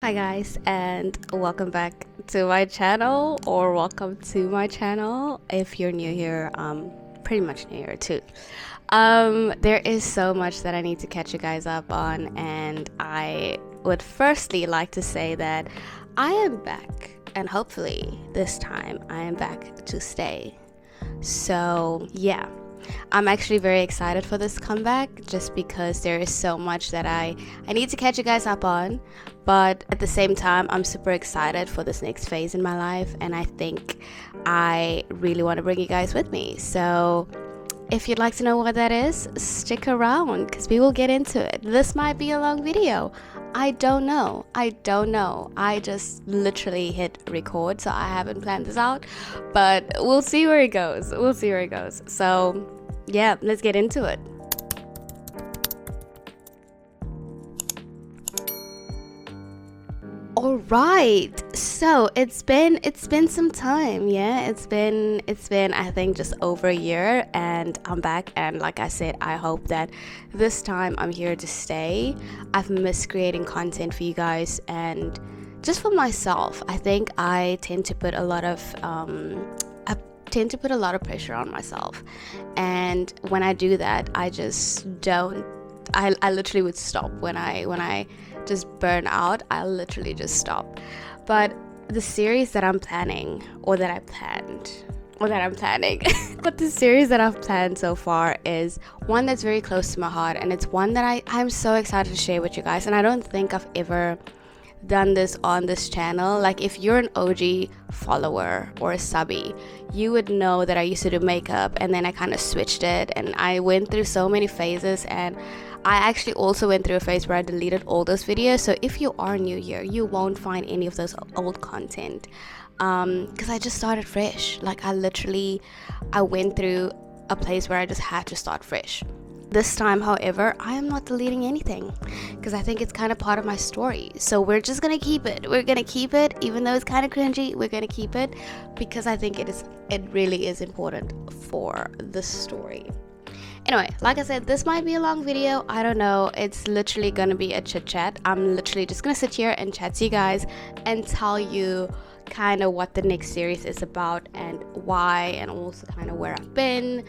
Hi guys, and welcome back to my channel, or welcome to my channel if you're new here. Pretty much new here too. There is so much that I need to catch you guys up on, and I would firstly like to say that I am back, and hopefully this time I am back to stay. So yeah, I'm actually very excited for this comeback just because there is so much that I need to catch you guys up on. But at the same time, I'm super excited for this next phase in my life, and I think I really want to bring you guys with me. So if you'd like to know what that is, stick around because we will get into it. This might be a long video. I don't know. I just literally hit record, so I haven't planned this out, but we'll see where it goes. So yeah, let's get into it. All right, so it's been some time. Yeah, it's been I think just over a year, and I'm back. And like I said, I hope that this time I'm here to stay. I've missed creating content for you guys, and just for myself. I think I tend to put a lot of pressure on myself, and when I do that, I just don't. I literally would stop when I just burn out. I literally just stop. But the series that I'm planning, but the series that I've planned so far is one that's very close to my heart, and it's one that I'm so excited to share with you guys. And I don't think I've ever done this on this channel. Like, if you're an OG follower or a subby, you would know that I used to do makeup, and then I kind of switched it, and I went through so many phases. And I actually also went through a phase where I deleted all those videos. So if you are new here, you won't find any of those old content, because I just started fresh. Like, I went through a place where I just had to start fresh. This time, however, I am not deleting anything because I think it's kind of part of my story. So we're just gonna keep it. Even though it's kind of cringy. We're gonna keep it because I think it really is important for the story. Anyway, like I said, this might be a long video. I don't know. It's literally gonna be a chit chat. I'm literally just gonna sit here and chat to you guys and tell you kind of what the next series is about and why, and also kind of where I've been,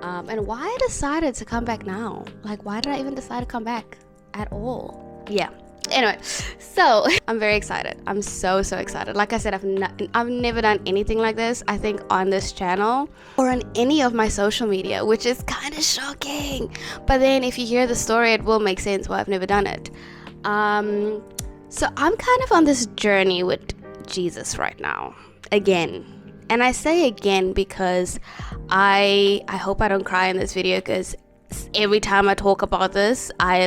and why I decided to come back now. Like, why did I even decide to come back at all? Yeah. Anyway, so I'm very excited. I'm so excited. Like I said, I've never done anything like this, I think, on this channel or on any of my social media, which is kind of shocking. But then if you hear the story, it will make sense why I've never done it. So I'm kind of on this journey with Jesus right now, again. And I say again because I hope I don't cry in this video, because every time I talk about this, I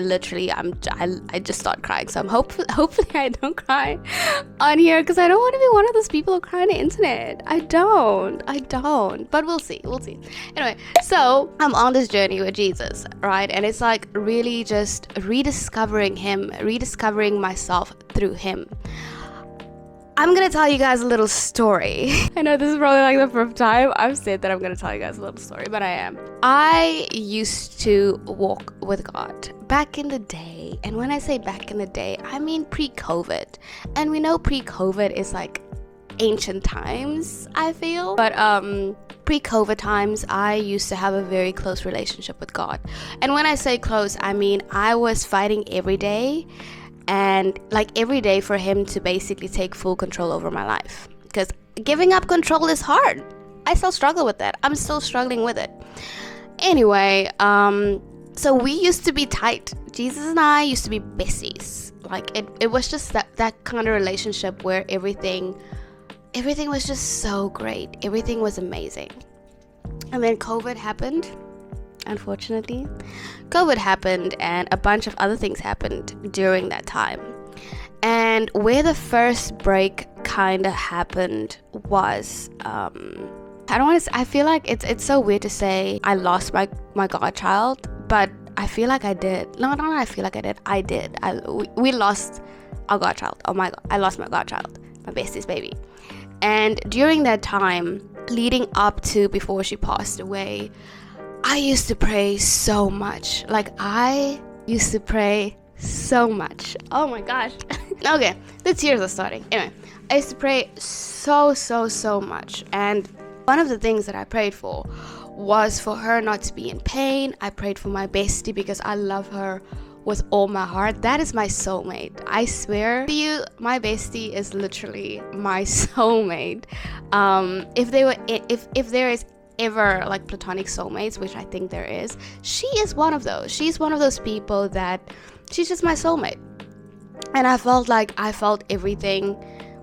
just start crying. So I'm hopefully I don't cry on here, because I don't want to be one of those people who cry on the internet. I don't, but we'll see. Anyway, so I'm on this journey with Jesus, right? And it's like really just rediscovering him, rediscovering myself through him. I'm gonna tell you guys a little story. I know this is probably like the first time I've said that I'm gonna tell you guys a little story, but I am. I used to walk with God back in the day. And when I say back in the day, I mean pre-COVID. And we know pre-COVID is like ancient times, I feel. But pre-COVID times, I used to have a very close relationship with God. And when I say close, I mean I was fighting every day. And like every day for him to basically take full control over my life, because giving up control is hard. I still struggle with that. I'm still struggling with it. Anyway, so we used to be tight. Jesus and I used to be besties. Like it was just that kind of relationship where everything was just so great. Everything was amazing. And then COVID happened. Unfortunately, COVID happened, and a bunch of other things happened during that time. And where the first break kind of happened was, I feel like it's so weird to say I lost my godchild, but I feel like I did. No, I feel like I did. I did. We lost our godchild. Oh my God, I lost my godchild, my bestie's baby. And during that time, leading up to before she passed away, I used to pray so much. Like, I used to pray so much. Oh my gosh. Okay, the tears are starting. Anyway, I used to pray so much, and one of the things that I prayed for was for her not to be in pain. I prayed for my bestie because I love her with all my heart. That is my soulmate. I swear to you, my bestie is literally my soulmate. If there is ever like platonic soulmates, which I think there is, she is one of those. She's one of those people that she's just my soulmate. And I felt like I felt everything,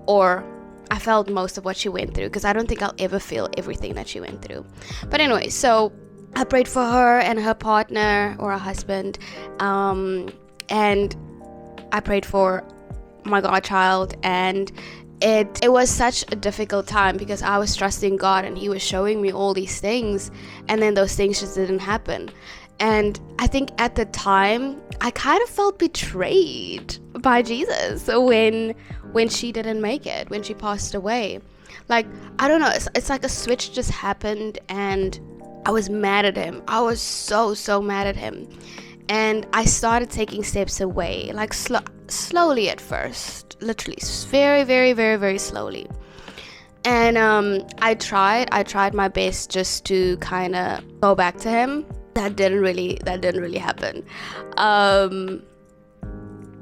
or I felt most of what she went through, because I don't think I'll ever feel everything that she went through. But anyway, so I prayed for her and her partner or her husband, and I prayed for my godchild, and it was such a difficult time because I was trusting God and He was showing me all these things, and then those things just didn't happen. And I think at the time I kind of felt betrayed by Jesus when she didn't make it, when she passed away. Like, I don't know, it's like a switch just happened, and I was mad at him. I was so mad at him. And I started taking steps away, like slowly at first, literally very slowly. And I tried my best just to kind of go back to him. That didn't really happen.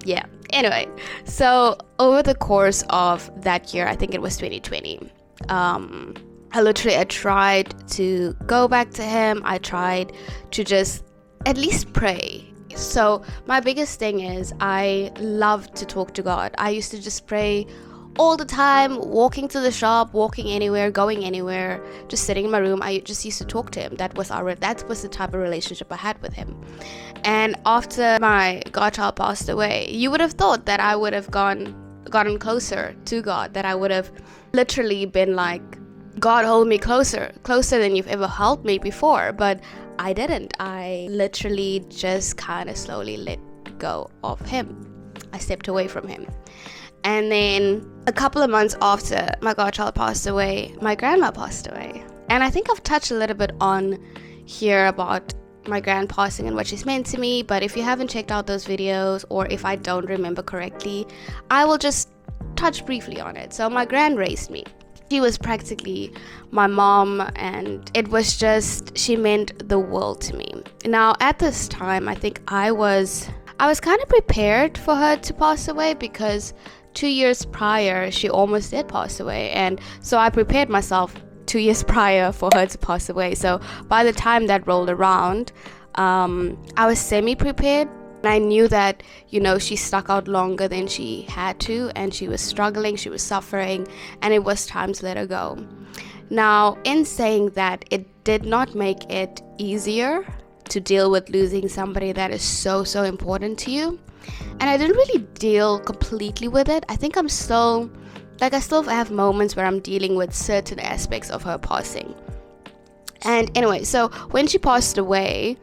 Yeah. Anyway, so over the course of that year, I think it was 2020, I tried to go back to him. I tried to just at least pray. So my biggest thing is I love to talk to God. I used to just pray all the time, walking to the shop, walking anywhere, going anywhere, just sitting in my room. I just used to talk to him. That was the type of relationship I had with him. And after my godchild passed away, you would have thought that I would have gotten closer to God, that I would have literally been like, God, hold me closer than you've ever held me before. But I didn't. I literally just kind of slowly let go of him. I stepped away from him. And then a couple of months after my godchild passed away, my grandma passed away. And I think I've touched a little bit on here about my grand passing and what she's meant to me. But if you haven't checked out those videos, or if I don't remember correctly, I will just touch briefly on it. So my grand raised me. She was practically my mom, and it was just, she meant the world to me. Now, at this time, I think I was kind of prepared for her to pass away, because 2 years prior, she almost did pass away. And so I prepared myself 2 years prior for her to pass away. So by the time that rolled around, I was semi-prepared. And I knew that, she stuck out longer than she had to, and she was struggling, she was suffering, and it was time to let her go. Now, in saying that, it did not make it easier to deal with losing somebody that is so important to you. And I didn't really deal completely with it. I think I still have moments where I'm dealing with certain aspects of her passing. And anyway, so when she passed away,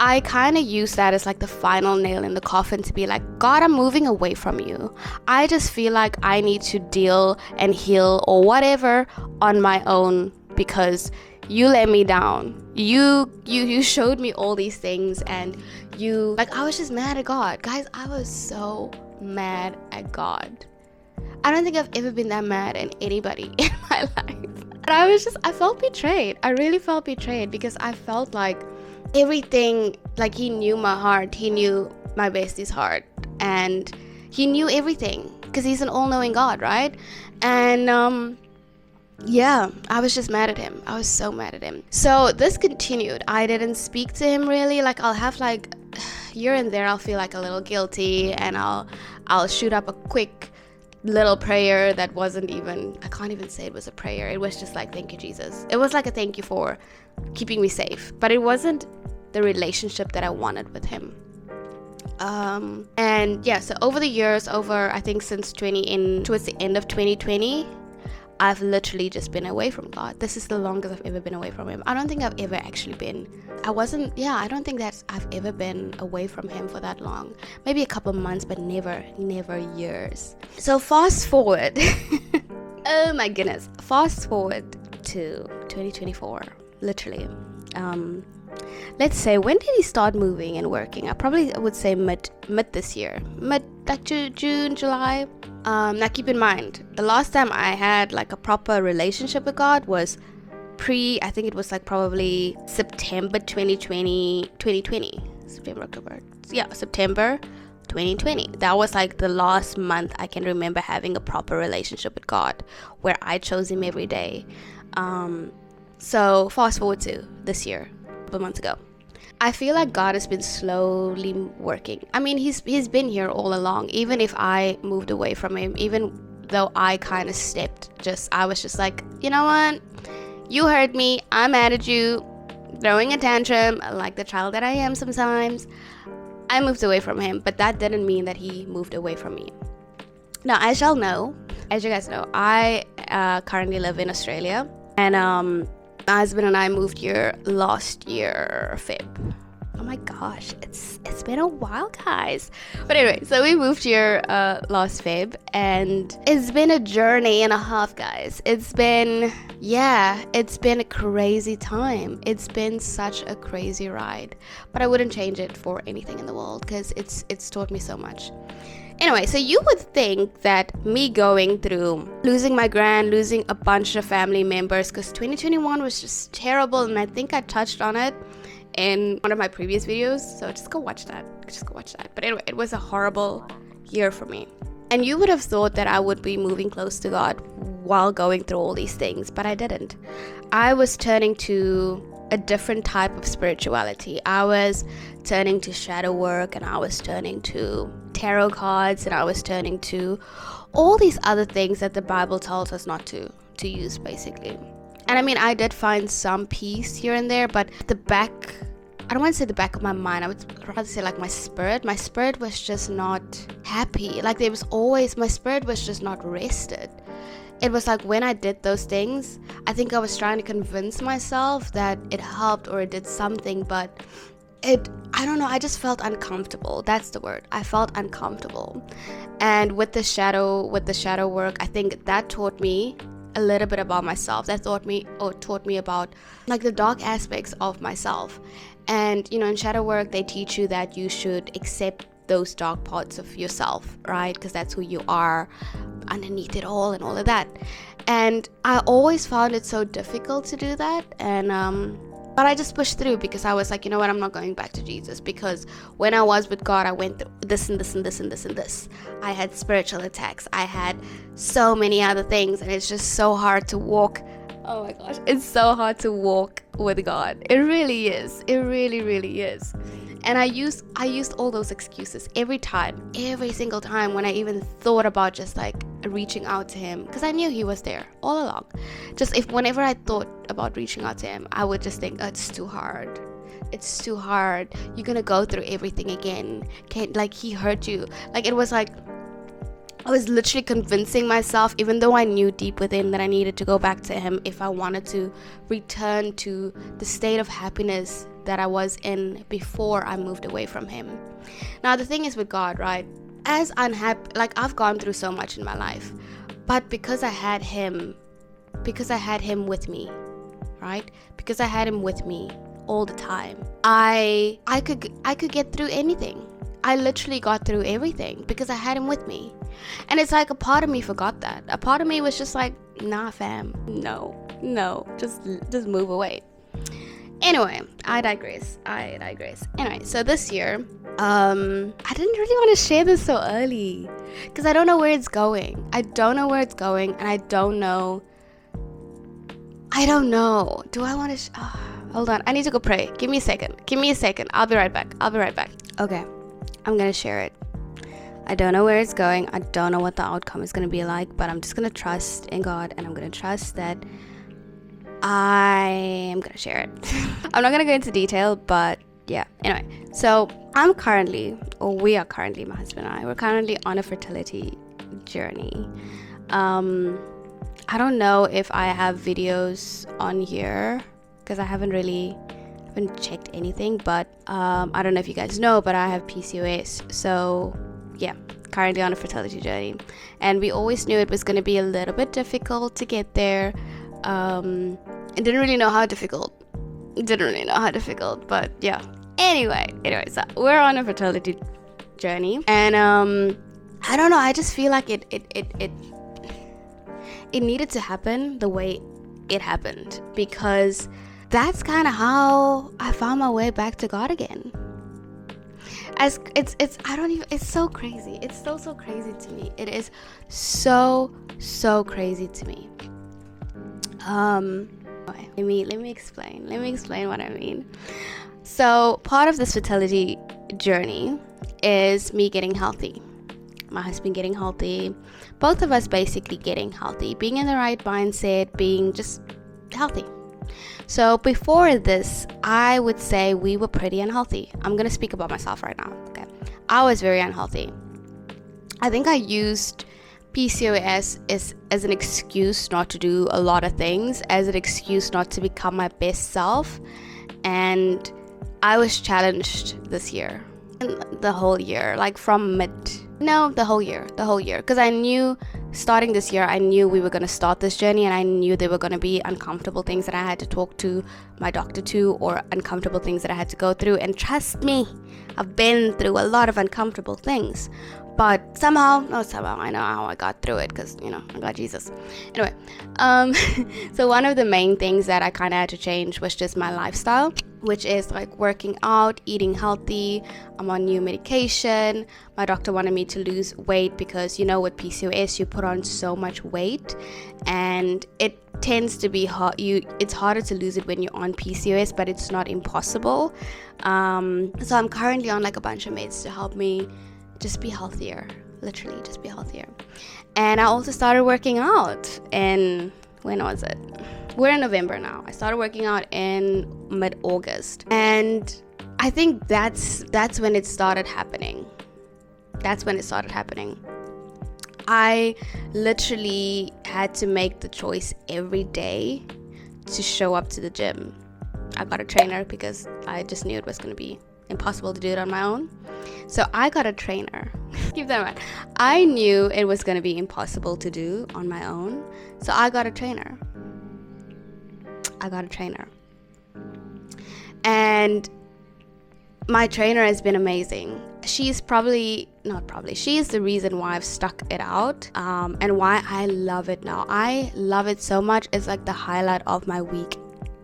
I kind of used that as like the final nail in the coffin, to be like, God, I'm moving away from you. I just feel like I need to deal and heal or whatever on my own, because you let me down. You showed me all these things, and I was just mad at God. Guys, I was so mad at God. I don't think I've ever been that mad at anybody in my life. And I felt betrayed. I really felt betrayed, because I felt like everything, like He knew my heart, He knew my bestie's heart, and He knew everything, because He's an all-knowing God, right? And yeah, I was just mad at Him. I was so mad at Him. So this continued. I didn't speak to Him really. Like, I'll have like here and there, I'll feel like a little guilty, and I'll shoot up a quick little prayer that wasn't even, I can't even say it was a prayer. It was just like, thank you, Jesus. It was like a thank you for keeping me safe, but it wasn't the relationship that I wanted with Him. And yeah, so over the years, I think since towards the end of 2020, I've literally just been away from God. This is the longest I've ever been away from Him. I don't think I've ever actually been. I don't think that I've ever been away from Him for that long. Maybe a couple of months, but never years. So fast forward. Oh my goodness. Fast forward to 2024. Literally. Let's say, when did He start moving and working? I probably would say mid this year. Mid like June, July. Now keep in mind, the last time I had like a proper relationship with God was I think it was like probably September 2020. September, October. Yeah, September 2020. That was like the last month I can remember having a proper relationship with God where I chose him every day. So fast forward to this year, a couple months ago. I feel like God has been slowly working. I mean, he's been here all along, even if I moved away from him, even though I kind of I was just like, you know what? You hurt me. I'm mad at you. Throwing a tantrum like the child that I am sometimes. I moved away from him, but that didn't mean that he moved away from me. Now, as you guys know, I currently live in Australia, and my husband and I moved here last year, Feb. Oh my gosh, it's been a while, guys. But anyway, so we moved here last Feb, and it's been a journey and a half, guys. It's been a crazy time. It's been such a crazy ride, but I wouldn't change it for anything in the world because it's taught me so much. Anyway, so you would think that me going through losing my gran, losing a bunch of family members, because 2021 was just terrible, and I think I touched on it in one of my previous videos, so just go watch that. But anyway, it was a horrible year for me. And you would have thought that I would be moving close to God while going through all these things, but I didn't. I was turning to a different type of spirituality. I was turning to shadow work, and I was turning to tarot cards, and I was turning to all these other things that the Bible tells us not to use, basically. And I mean, I did find some peace here and there, but I don't want to say the back of my mind, I would rather say like my spirit was just not happy. Like my spirit was just not rested. It was like when I did those things, I think I was trying to convince myself that it helped or it did something, but I don't know, I just felt uncomfortable. That's the word. I felt uncomfortable. And with the shadow work, I think that taught me a little bit about myself. That taught me about like the dark aspects of myself. And in shadow work, they teach you that you should accept those dark parts of yourself, right? Because that's who you are underneath it all and all of that. And I always found it so difficult to do that, and but I just pushed through because I was like, you know what, I'm not going back to Jesus, because when I was with God, I went through this and this and this and this and this. I had spiritual attacks. I had so many other things, and it's just so hard to walk. Oh my gosh, it's so hard to walk with God. It really is. It really, really is. And I used all those excuses every single time when I even thought about just like reaching out to him, because I knew he was there all along. Whenever I thought about reaching out to him, I would just think, oh, it's too hard. You're gonna go through everything again. He hurt you. Like, it was like I was literally convincing myself, even though I knew deep within that I needed to go back to him if I wanted to return to the state of happiness that I was in before I moved away from him. Now, the thing is with God, right? As unhappy, like, I've gone through so much in my life, but because I had him with me, right? Because I had him with me all the time, I could get through anything. I literally got through everything because I had him with me. And it's like a part of me forgot that. A part of me was just like, nah, fam, no, just move away. Anyway, I digress. Anyway, so this year, I didn't really want to share this so early because I don't know where it's going. And I don't know. Do I want to? Hold on. I need to go pray. Give me a second. I'll be right back. Okay. I'm going to share it. I don't know where it's going. I don't know what the outcome is going to be like, but I'm just going to trust in God, and I'm going to trust that I am going to share it. I'm not going to go into detail, but yeah. Anyway, so we are currently, my husband and I, we're currently on a fertility journey. I don't know if I have videos on here because I haven't checked anything, but I don't know if you guys know, but I have PCOS. So yeah, currently on a fertility journey, and we always knew it was going to be a little bit difficult to get there. Didn't really know how difficult, but yeah. Anyway, so we're on a fertility journey, and I don't know, I just feel like it needed to happen the way it happened, because that's kind of how I found my way back to God again. As it's I don't even, it's so crazy. It's so crazy to me. It is so crazy to me. Let me explain what I mean. So part of this fertility journey is me getting healthy, my husband getting healthy, both of us basically getting healthy, being in the right mindset, being just healthy. So before this, I would say we were pretty unhealthy. I'm going to speak about myself right now. Okay. I was very unhealthy. I think I used PCOS as an excuse not to do a lot of things, as an excuse not to become my best self. And I was challenged this year, the whole year, like the whole year, because I knew starting this year, I knew we were going to start this journey, and I knew there were going to be uncomfortable things that I had to talk to my doctor to, or uncomfortable things that I had to go through. And trust me, I've been through a lot of uncomfortable things, but somehow I know how I got through it, because I got Jesus. Anyway, so one of the main things that I kind of had to change was just my lifestyle, which is like working out, eating healthy. I'm on new medication. My doctor wanted me to lose weight because with PCOS you put on so much weight, and it tends to be hard. It's harder to lose it when you're on PCOS, but it's not impossible. So I'm currently on like a bunch of meds to help me just be healthier, literally just be healthier. And I also started working out in, when was it? We're in November now. I started working out in mid-August, and I think that's when it started happening. I literally had to make the choice every day to show up to the gym. I got a trainer because I just knew it was going to be impossible to do it on my own. So I got a trainer. Keep that in mind. I knew it was going to be impossible to do on my own. So I got a trainer. And my trainer has been amazing. She's she's the reason why I've stuck it out, and why I love it now. I love it so much. It's like the highlight of my week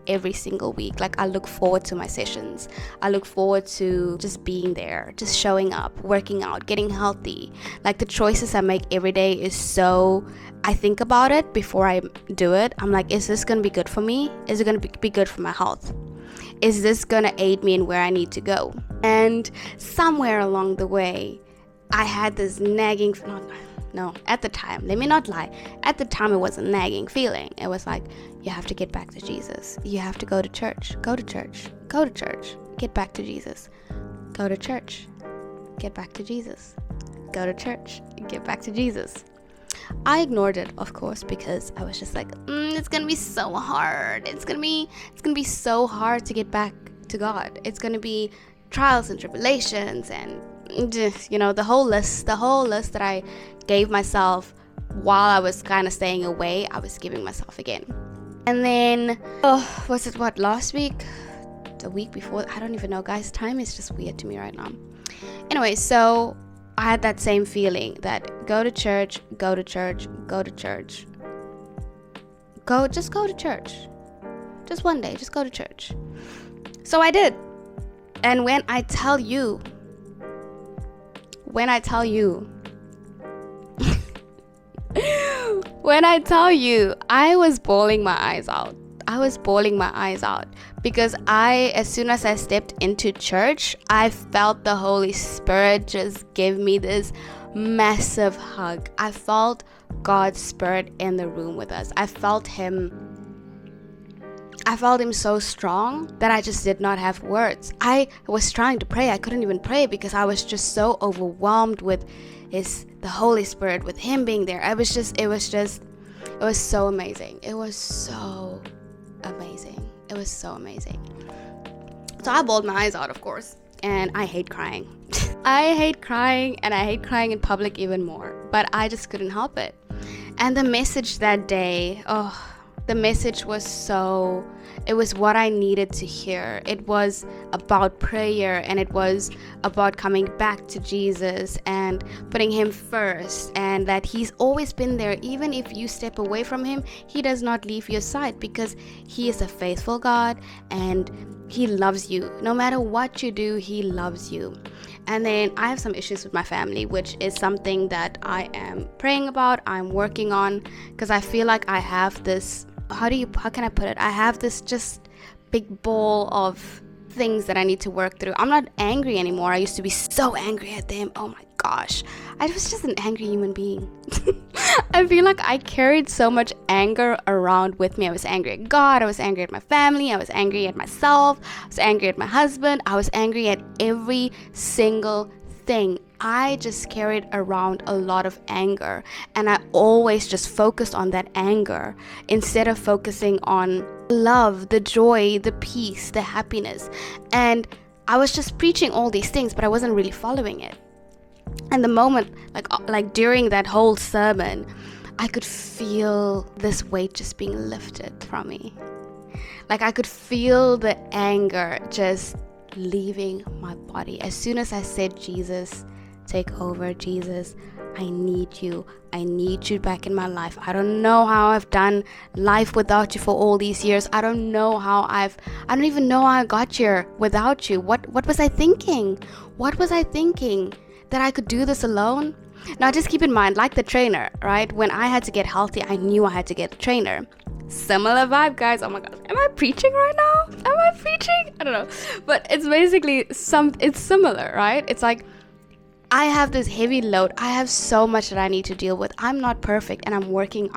every single week. Like, I look forward to my sessions. I look forward to just being there, just showing up, working out, getting healthy. Like, the choices I make every day is so, I think about it before I do it. I'm like, is this going to be good for me? Is it going to be good for my health? Is this going to aid me in where I need to go? And somewhere along the way, I had this nagging, at the time, let me not lie. At the time, it was a nagging feeling. It was like, you have to get back to Jesus. You have to go to church. Go to church. Get back to Jesus. Go to church. Get back to Jesus. Go to church. Get back to Jesus. I ignored it, of course, because I was just like, it's gonna be so hard. It's gonna be so hard to get back to God. It's gonna be trials and tribulations, and the whole list that I gave myself while I was kind of staying away, I was giving myself again. And then, was it last week? The week before? I don't even know, guys. Time is just weird to me right now. Anyway, so I had that same feeling that go to church. Just go to church. Just one day, just go to church. So I did. And when I tell you, I was bawling my eyes out. Because as soon as I stepped into church, I felt the Holy Spirit just give me this massive hug. I felt God's Spirit in the room with us. I felt him so strong that I just did not have words. I was trying to pray. I couldn't even pray because I was just so overwhelmed with the Holy Spirit, with him being there. It was so amazing. It was so amazing. So I bawled my eyes out, of course. And I hate crying. I hate crying, and I hate crying in public even more. But I just couldn't help it. And the message that day, the message it was what I needed to hear. It was about prayer, and it was about coming back to Jesus and putting him first, and that he's always been there. Even if you step away from him, he does not leave your side, because he is a faithful God and he loves you. No matter what you do, he loves you. And then I have some issues with my family, which is something that I am praying about, I'm working on, because I feel like I have this, how can I put it? I have this just big ball of things that I need to work through. I'm not angry anymore. I used to be so angry at them. Oh my gosh. I was just an angry human being. I feel like I carried so much anger around with me. I was angry at God. I was angry at my family. I was angry at myself. I was angry at my husband. I was angry at every single thing. I just carried around a lot of anger, and I always just focused on that anger instead of focusing on love, the joy, the peace, the happiness. And I was just preaching all these things, but I wasn't really following it. And the moment, like during that whole sermon, I could feel this weight just being lifted from me. Like I could feel the anger just leaving my body. As soon as I said, Jesus, take over, Jesus, I need you back in my life. I don't know how I've done life without you for all these years. I don't even know how I got here without you. What was I thinking? That I could do this alone? Now just keep in mind, like the trainer, right? When I had to get healthy, I knew I had to get a trainer. Similar vibe, guys. Oh my god, am I preaching right now? I don't know, but it's basically it's similar, right? It's like I have this heavy load. I have so much that I need to deal with. I'm not perfect, and I'm working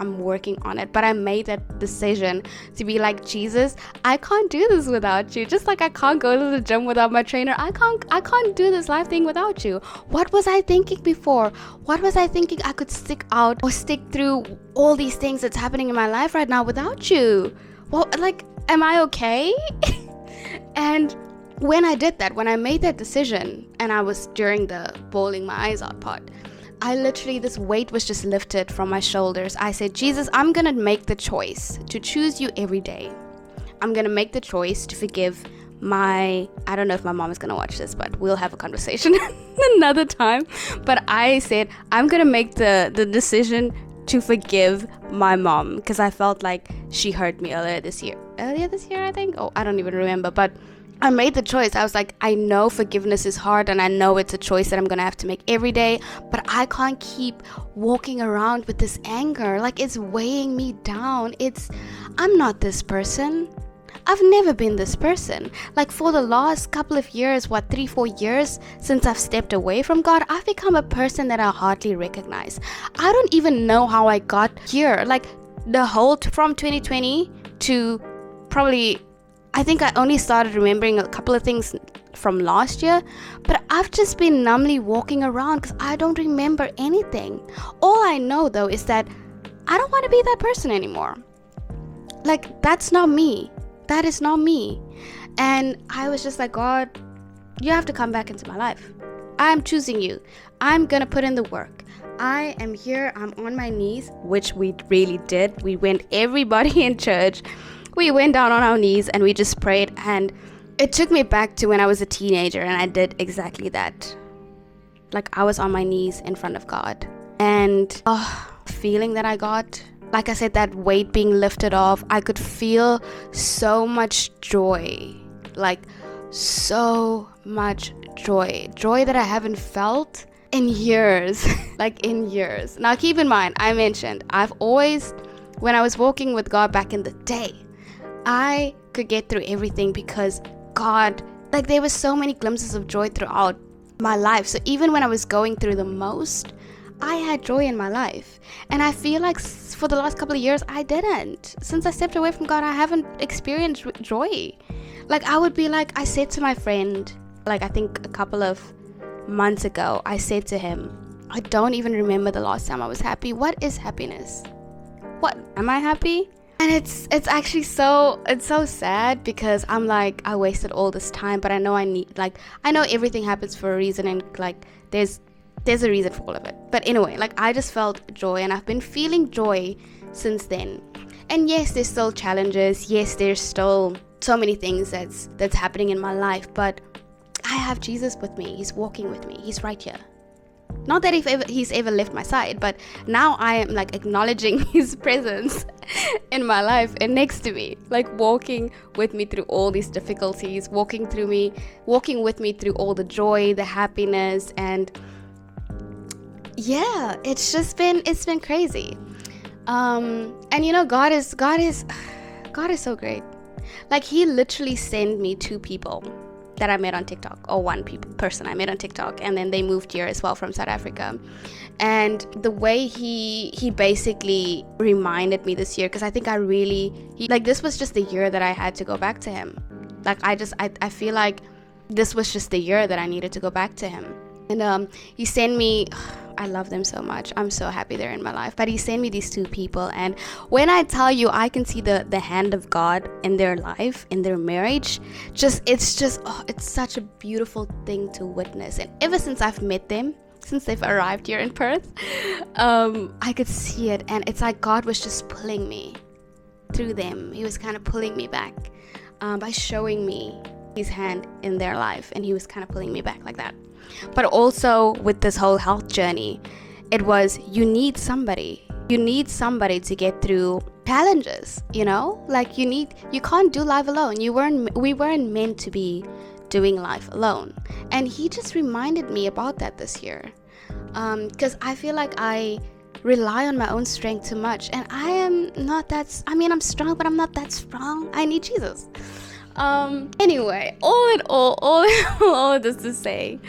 on it. But I made that decision to be like, Jesus, I can't do this without you. Just like I can't go to the gym without my trainer. I can't do this life thing without you. What was I thinking before? What was I thinking I could stick out or stick through all these things that's happening in my life right now without you? Well, like, am I okay? And when I did that, when I made that decision, and I was during the bawling my eyes out part, this weight was just lifted from my shoulders. I said, Jesus, I'm going to make the choice to choose you every day. I'm going to make the choice to forgive I don't know if my mom is going to watch this, but we'll have a conversation another time. But I said, I'm going to make the decision to forgive my mom, because I felt like she hurt me earlier this year, I think. Oh, I don't even remember, but I made the choice. I was like, I know forgiveness is hard, and I know it's a choice that I'm gonna have to make every day, but I can't keep walking around with this anger. Like, it's weighing me down. I'm not this person. I've never been this person. Like, for the last couple of years, 3-4 years since I've stepped away from God, I've become a person that I hardly recognize. I don't even know how I got here. Like, the whole from 2020 to probably, I think I only started remembering a couple of things from last year, but I've just been numbly walking around because I don't remember anything. All I know though is that I don't want to be that person anymore. Like, that's not me. That is not me. And I was just like, God, you have to come back into my life. I'm choosing you. I'm gonna put in the work. I am here. I'm on my knees, which we really did. We went, everybody in church, we went down on our knees and we just prayed, and it took me back to when I was a teenager, and I did exactly that. Like, I was on my knees in front of God, and feeling that I got, like I said, that weight being lifted off. I could feel so much joy, like so much joy that I haven't felt in years. Like, in years. Now keep in mind, I mentioned I've always, when I was walking with God back in the day, I could get through everything because God, like, there were so many glimpses of joy throughout my life. So even when I was going through the most, I had joy in my life. And I feel like for the last couple of years, I didn't. Since I stepped away from God, I haven't experienced joy. Like, I would be like, I said to my friend, like, I think a couple of months ago, I said to him, I don't even remember the last time I was happy. What is happiness? What? Am I happy? And it's actually it's so sad, because I'm like, I wasted all this time, but I know I know everything happens for a reason, and like there's a reason for all of it. But anyway, like, I just felt joy, and I've been feeling joy since then. And yes, there's still challenges. Yes, there's still so many things that's happening in my life, but I have Jesus with me. He's walking with me. He's right here. Not that he's ever left my side, but now I am like acknowledging his presence in my life and next to me, like walking with me through all these difficulties, walking with me through all the joy, the happiness, and yeah, it's been crazy. And you know, God is so great. Like, he literally sent me 2 people that I met on TikTok, or one person I met on TikTok, and then they moved here as well from South Africa. And the way he basically reminded me this year, because I think this was just the year that I had to go back to him. Like, I feel like this was just the year that I needed to go back to him. And he sent me, I love them so much. I'm so happy they're in my life. But he sent me these 2 people, and when I tell you, I can see the hand of God in their life, in their marriage. It's such a beautiful thing to witness. And ever since I've met them, since they've arrived here in Perth, I could see it, and it's like God was just pulling me through them. He was kind of pulling me back by showing me his hand in their life, and he was kind of pulling me back like that. But also with this whole health journey, it was, you need somebody to get through challenges, you know? Like, you can't do life alone. We weren't meant to be doing life alone. And he just reminded me about that this year, because I feel like I rely on my own strength too much, and I'm strong, but I'm not that strong. I need Jesus. Anyway, all in all of this to say,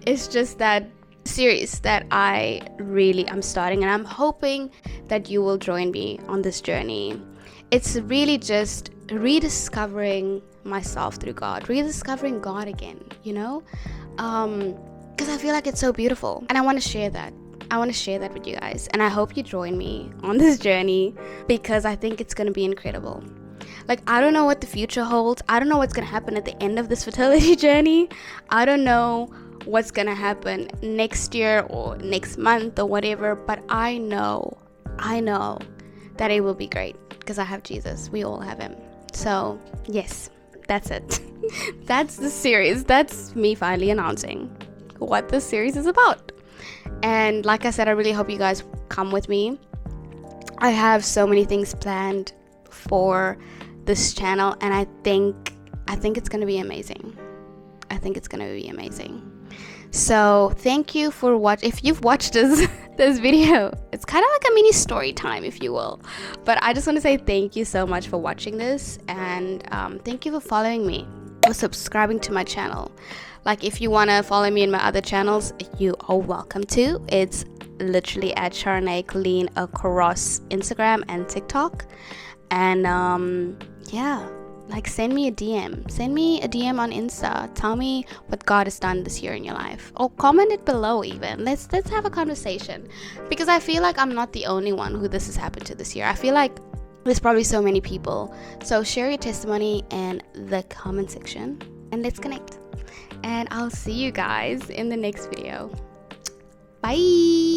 it's just that series that I'm starting, and I'm hoping that you will join me on this journey. It's really just rediscovering myself through God, rediscovering God again, you know, because I feel like it's so beautiful, and I want to share that with you guys, and I hope you join me on this journey, because I think it's going to be incredible. Like, I don't know what the future holds. I don't know what's going to happen at the end of this fertility journey. I don't know what's going to happen next year or next month or whatever. But I know that it will be great, because I have Jesus. We all have him. So, yes, that's it. That's the series. That's me finally announcing what this series is about. And like I said, I really hope you guys come with me. I have so many things planned for this channel, and I think it's gonna be amazing. So thank you for if you've watched this video. It's kind of like a mini story time, if you will, but I just want to say thank you so much for watching this, and thank you for following me or subscribing to my channel. Like, if you want to follow me in my other channels, you are welcome to. It's literally at Charnay Colleen across Instagram and TikTok. And yeah, like, send me a DM on Insta. Tell me what God has done this year in your life, or comment it below. Even let's have a conversation, because I feel like I'm not the only one who this has happened to this year. I feel like there's probably so many people. So share your testimony in the comment section, and let's connect. And I'll see you guys in the next video. Bye.